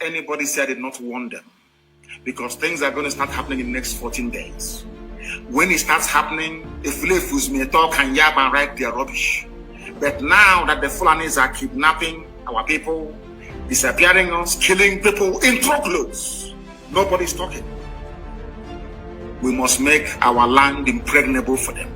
anybody say I did not warn them, because things are going to start happening in the next 14 days. When it starts happening, if Fulefus may talk and yab and write their rubbish. But now that the Fulanis are kidnapping our people, disappearing us, killing people in truckloads, nobody's talking. We must make our land impregnable for them.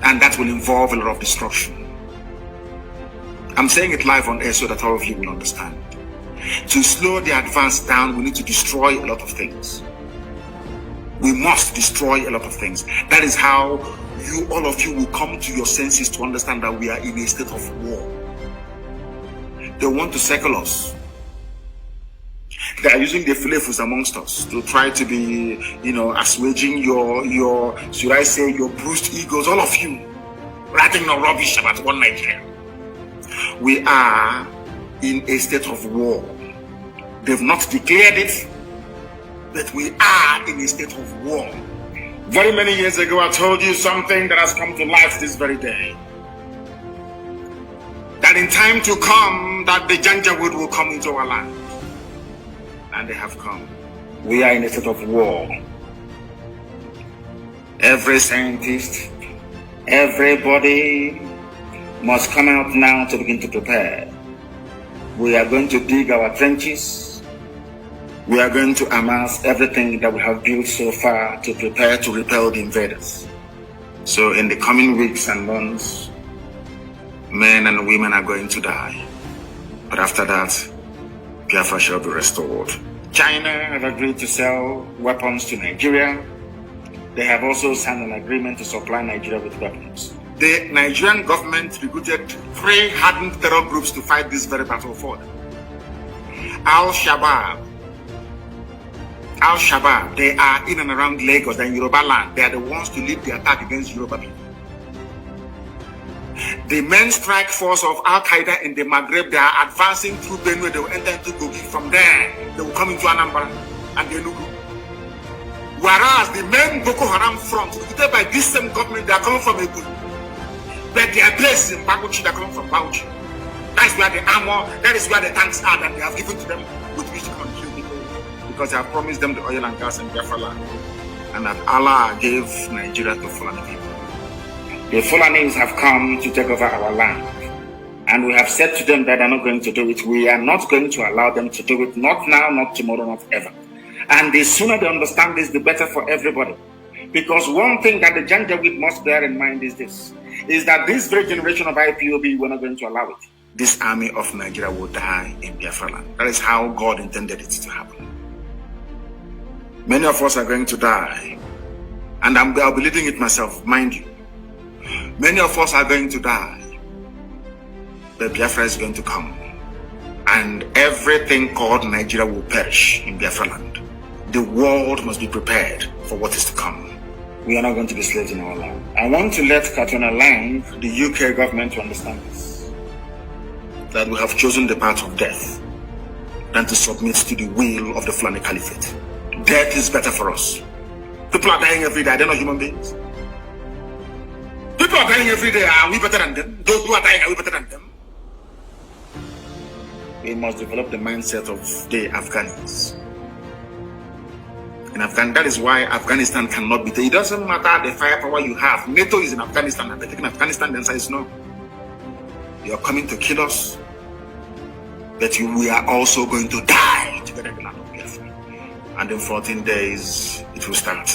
And that will involve a lot of destruction. I'm saying it live on air so that all of you will understand. To slow the advance down, we need to destroy a lot of things. We must destroy a lot of things. That is how all of you will come to your senses to understand that we are in a state of war. They want to circle us. They are using the Fulefus amongst us to try to be, assuaging your, should I say, your bruised egos, all of you, writing no rubbish about one Nigeria. We are in a state of war. They've not declared it, but we are in a state of war. Very many years ago, I told you something that has come to life this very day. That in time to come, that the Janjaweed will come into our land. And they have come. We are in a state of war. Every scientist, everybody must come out now to begin to prepare. We are going to dig our trenches. We are going to amass everything that we have built so far to prepare to repel the invaders. So in the coming weeks and months, men and women are going to die. But after that, Biafra shall be restored. China have agreed to sell weapons to Nigeria. They have also signed an agreement to supply Nigeria with weapons. The Nigerian government recruited 3 hardened terror groups to fight this very battle for them. Al-Shabaab, they are in and around Lagos and Yoruba land. They are the ones to lead the attack against Yoruba people. The main strike force of Al-Qaeda in the Maghreb, they are advancing through Benue. They will enter into Kogi. From there, they will come into Anambra and Enugu. Whereas the main Boko Haram front, recruited by this same government, they are coming from Enugu. But their place is in Baguchi, they are coming from Bauchi. That's where the armor, that is where the tanks are that they have given to them with which to kill people. Because they have promised them the oil and gas and Biafra land. And that Allah gave Nigeria to Fulani people. The Fulanis have come to take over our land. And we have said to them that they're not going to do it. We are not going to allow them to do it. Not now, not tomorrow, not ever. And the sooner they understand this, the better for everybody. Because one thing that the Janjaweed must bear in mind is this. Is that this very generation of IPOB, we're not going to allow it. This army of Nigeria will die in Biafra land. That is how God intended it to happen. Many of us are going to die. And I'll be leading it myself, mind you. Many of us are going to die. But Biafra is going to come. And everything called Nigeria will perish in Biafra land. The world must be prepared for what is to come. We are not going to be slaves in our land. I want to let Katona Lang, the UK government, to understand this. That we have chosen the path of death than to submit to the will of the Fulani Caliphate. Death is better for us. People are dying every day. They're not human beings. People are dying every day. Are we better than them? Those who are dying, are we better than them? We must develop the mindset of the Afghans. In Afghanistan, that is why Afghanistan cannot be taken. It doesn't matter the firepower you have. NATO is in Afghanistan, and they're taking Afghanistan. The answer is no. You are coming to kill us, but we are also going to die together in the land of Biafra. And in 14 days, it will start.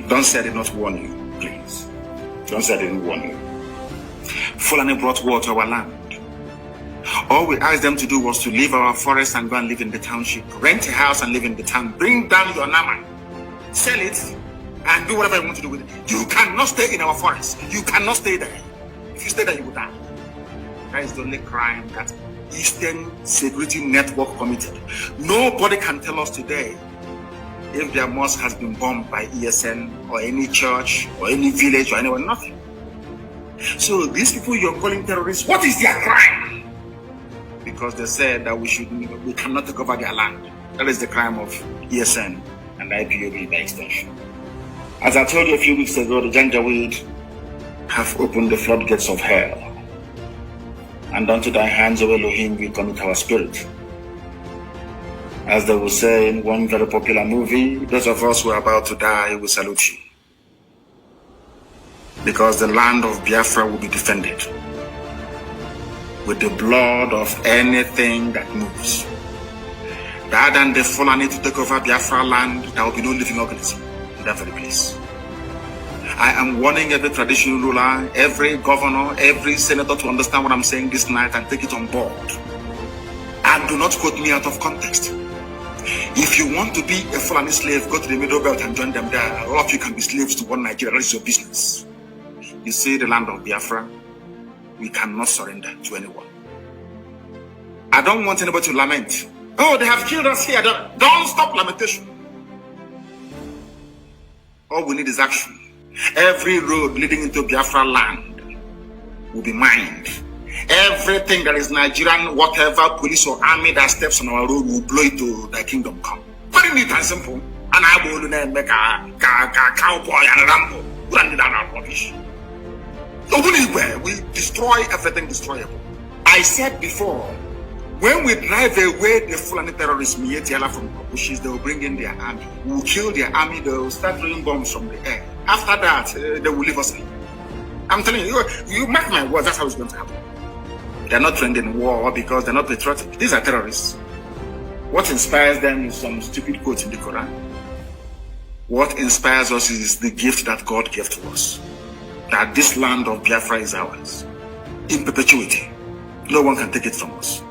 Don't say I did not warn you, please. Don't say I didn't warn you. Fulani brought war to our land. All we asked them to do was to leave our forest and go and live in the township. Rent a house and live in the town. Bring down your nama. Sell it and do whatever you want to do with it. You cannot stay in our forest. You cannot stay there. If you stay there, you will die. That is the only crime that Eastern Security Network committed. Nobody can tell us today if their mosque has been bombed by ESN or any church or any village or anyone. Nothing. So these people you're calling terrorists, what is their crime? Because they said that we cannot take over their land. That is the crime of ESN and IPOB by extension. As I told you a few weeks ago, the Janjaweed have opened the floodgates of hell. And unto thy hands, O Elohim, we commit our spirit. As they will say in one very popular movie, those of us who are about to die will salute you. Because the land of Biafra will be defended with the blood of anything that moves. Rather than the Fulani to take over Biafra land, there will be no living organism in that very place. I am warning every traditional ruler, every governor, every senator to understand what I'm saying this night and take it on board. And do not quote me out of context. If you want to be a Fulani slave, go to the Middle Belt and join them there. All of you can be slaves to one Nigeria. That is your business. You see, the land of Biafra, we cannot surrender to anyone. I don't want anybody to lament. Oh, they have killed us here. Don't stop lamentation. All we need is action. Every road leading into Biafra land will be mined. Everything that is Nigerian, whatever police or army that steps on our road will blow it to thy kingdom come. Very neat and simple. And I will make a cowboy and Rambo. We don't need that rubbish. We destroy everything destroyable. I said before, when we drive away the Fulani terrorists, Mietiala from Bushes, they will bring in their army. We will kill their army, they will start throwing bombs from the air. After that, they will leave us alone. I'm telling you, you mark my words, that's how it's going to happen. They're not trained in war because they're not patriotic. These are terrorists. What inspires them is some stupid quotes in the Quran. What inspires us is the gift that God gave to us. That this land of Biafra is ours. In perpetuity. No one can take it from us.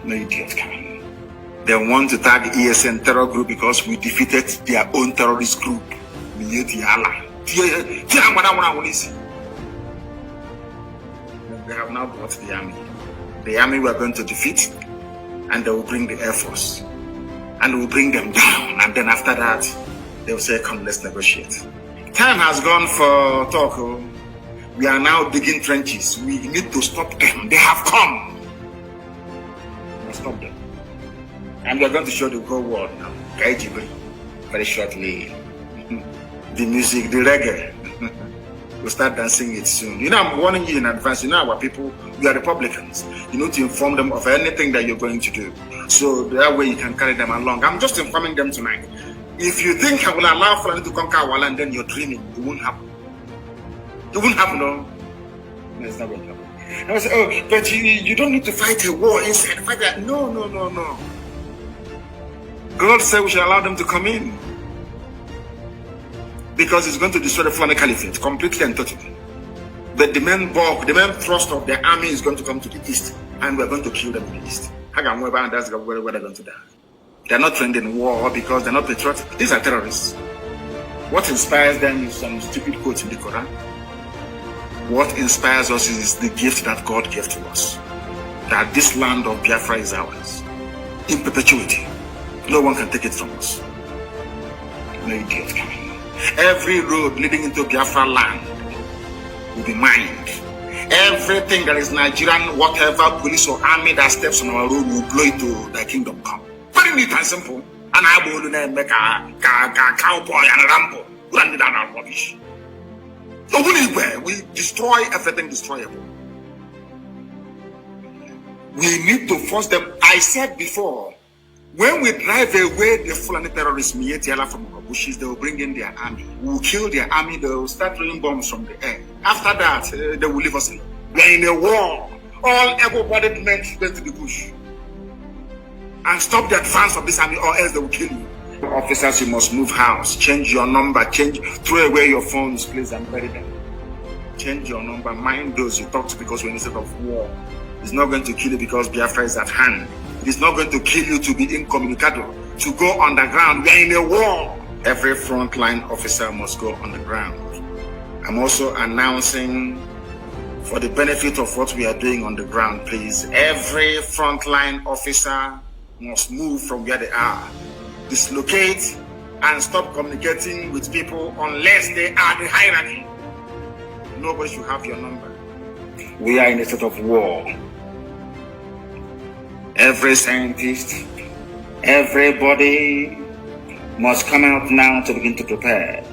No idiot can. They want to tag ESN terror group because we defeated their own terrorist group. They have now brought the army. The army we are going to defeat, and they will bring the Air Force. And we'll bring them down. And then after that, they will say, come, let's negotiate. Time has gone for talk. We are now digging trenches. We need to stop them. They have come. We must stop them. And we are going to show the whole world now. Kaijibri, very shortly. The music, the reggae. We'll start dancing it soon. You know, I'm warning you in advance. You know, our people, we are Republicans. You need to inform them of anything that you're going to do. So that way you can carry them along. I'm just informing them tonight. If you think I will allow Fulani to conquer our land, then you're dreaming. It won't happen. It won't happen, no. No, it's not going to happen. I was like, oh, but you don't need to fight a war inside. Fight that. No. God said we shall allow them to come in. Because it's going to destroy the Fulani Caliphate completely and totally. But the main thrust of the army is going to come to the east, and we're going to kill them in the east. And that's where they're going to die. They're not trained in war because they're not patriotic. These are terrorists. What inspires them is some stupid quotes in the Quran. What inspires us is the gift that God gave to us. That this land of Biafra is ours. In perpetuity. No one can take it from us. No idiot can. Every road leading into Biafra land will be mined. Everything that is Nigerian, whatever police or army that steps on our road will blow it to thy kingdom come. Very neat and simple. And I will make a cowboy and Rambo. We don't need that rubbish. We destroy everything destroyable. We need to force them. I said before, when we drive away the Fulani terrorists, Mietiala from Bushes, they will bring in their army. We will kill their army, they will start throwing bombs from the air. After that, they will leave us alone. We are in a war. All able-bodied men should go to the bush. And stop the advance of this army, or else they will kill you. Officers, you must move house. Change your number. Throw away your phones, please, and bury them. Change your number. Mind those you talk to because we're in a state of war. It's not going to kill you because Biafra is at hand. It's not going to kill you to be incommunicado, to go underground. We are in a war. Every frontline officer must go on the ground. I'm also announcing, for the benefit of what we are doing on the ground, please, every frontline officer must move from where they are. Dislocate and stop communicating with people unless they are the hierarchy. Nobody should have your number. We are in a state of war. Every scientist, everybody must come out now to begin to prepare.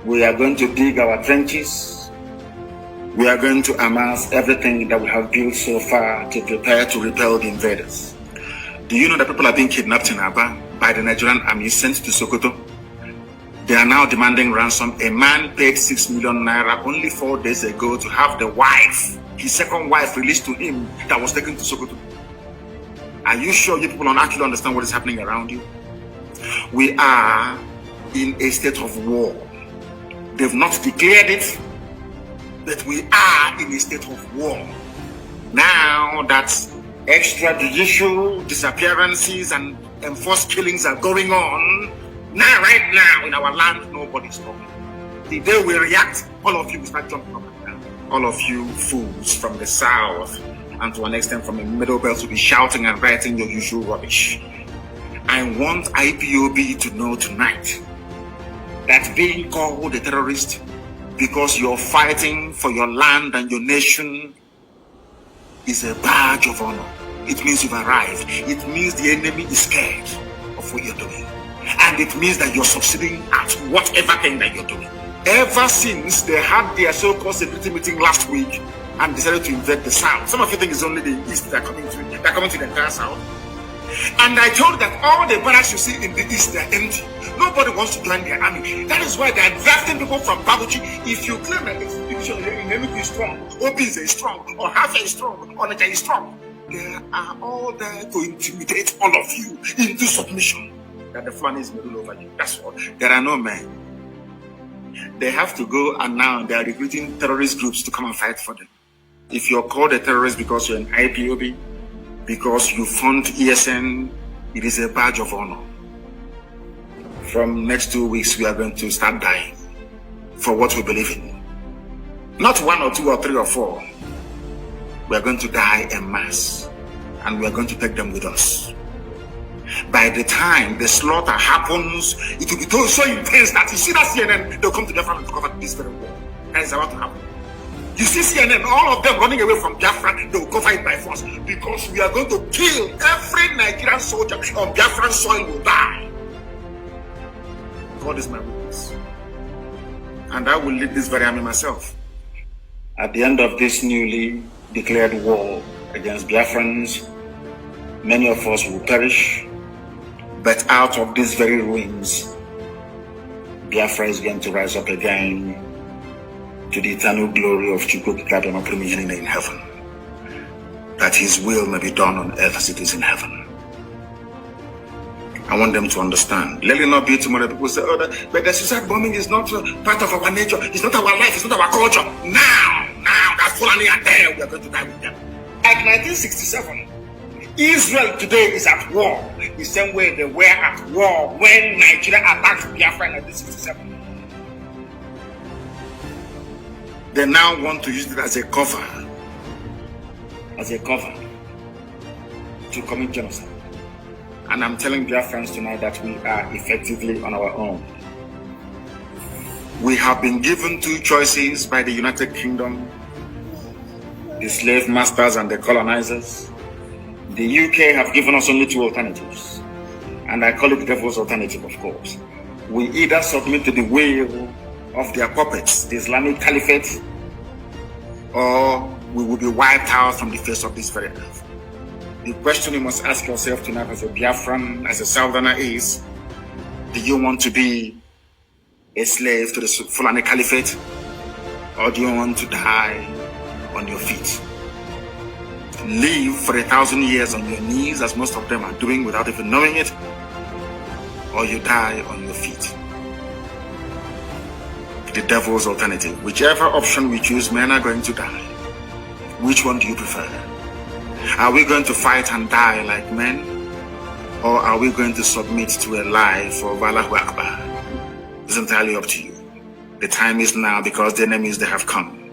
We are going to dig our trenches. We are going to amass everything that we have built so far to prepare to repel the invaders. Do you know that people are being kidnapped in Aba by the Nigerian army sent to Sokoto? They are now demanding ransom. A man paid 6 million naira only 4 days ago to have the wife, his second wife, released to him that was taken to Sokoto. Are you sure you people don't actually understand what is happening around you? We are in a state of war. They've not declared it, but we are in a state of war. Now that extrajudicial disappearances and enforced killings are going on, now, right now, in our land, nobody's talking. The day we react, all of you will start jumping up and down. All of you fools from the south and to an extent from the middle belt will be shouting and writing your usual rubbish. I want IPOB to know tonight that being called a terrorist because you're fighting for your land and your nation is a badge of honor. It means you've arrived. It means the enemy is scared of what you're doing. And it means that you're succeeding at whatever thing that you're doing. Ever since they had their so-called security meeting last week and decided to invade the south, some of you think it's only the east that are coming to the entire south. And I told that all the barracks you see in the east, they're empty. Nobody wants to join their army. That is why they're drafting people from Babuchi. If you claim that this division in Enugu is strong, Obis is strong, or Hafa is strong, or Naja is strong, they are all there to intimidate all of you into submission. That the Fulani is middle over you. That's all. There are no men. They have to go, and now they are recruiting terrorist groups to come and fight for them. If you're called a terrorist because you're an IPOB, because you fund ESN, it is a badge of honor. From next 2 weeks, we are going to start dying for what we believe in. Not 1 or 2 or 3 or 4. We are going to die en masse, and we are going to take them with us. By the time the slaughter happens, it will be so intense that you see that CNN, they'll come to Biafra to cover this very war. That is about to happen. You see CNN, all of them running away from Biafra, they will cover it by force because we are going to kill every Nigerian soldier on Biafran soil will die. God is my witness. And I will lead this very army myself. At the end of this newly declared war against Biafrans, many of us will perish. But out of these very ruins, Biafra is going to rise up again to the eternal glory of Chukwukikadon Oprimijenine in heaven, that his will may be done on earth as it is in heaven. I want them to understand. Let it not be tomorrow people say, oh, but the suicide bombing is not part of our nature, it's not our life, it's not our culture. Now that Fulani are there, we are going to die with them. Like 1967, Israel today is at war the same way they were at war when Nigeria attacked Biafra in 1967. They now want to use it as a cover to commit genocide. And I'm telling Biafrans tonight that we are effectively on our own. We have been given 2 choices by the United Kingdom, the slave masters and the colonizers. The UK have given us only 2 alternatives, and I call it the devil's alternative, of course. We either submit to the will of their puppets, the Islamic Caliphate, or we will be wiped out from the face of this very earth. The question you must ask yourself tonight as a Biafran, as a Southerner is, do you want to be a slave to the Fulani Caliphate, or do you want to die on your feet? Live for 1,000 years on your knees, as most of them are doing without even knowing it, or you die on your feet. The devil's alternative. Whichever option we choose, men are going to die. Which one do you prefer? Are we going to fight and die like men, or are we going to submit to a lie for Allahu Akbar? It's entirely up to you. The time is now because the enemies, they have come.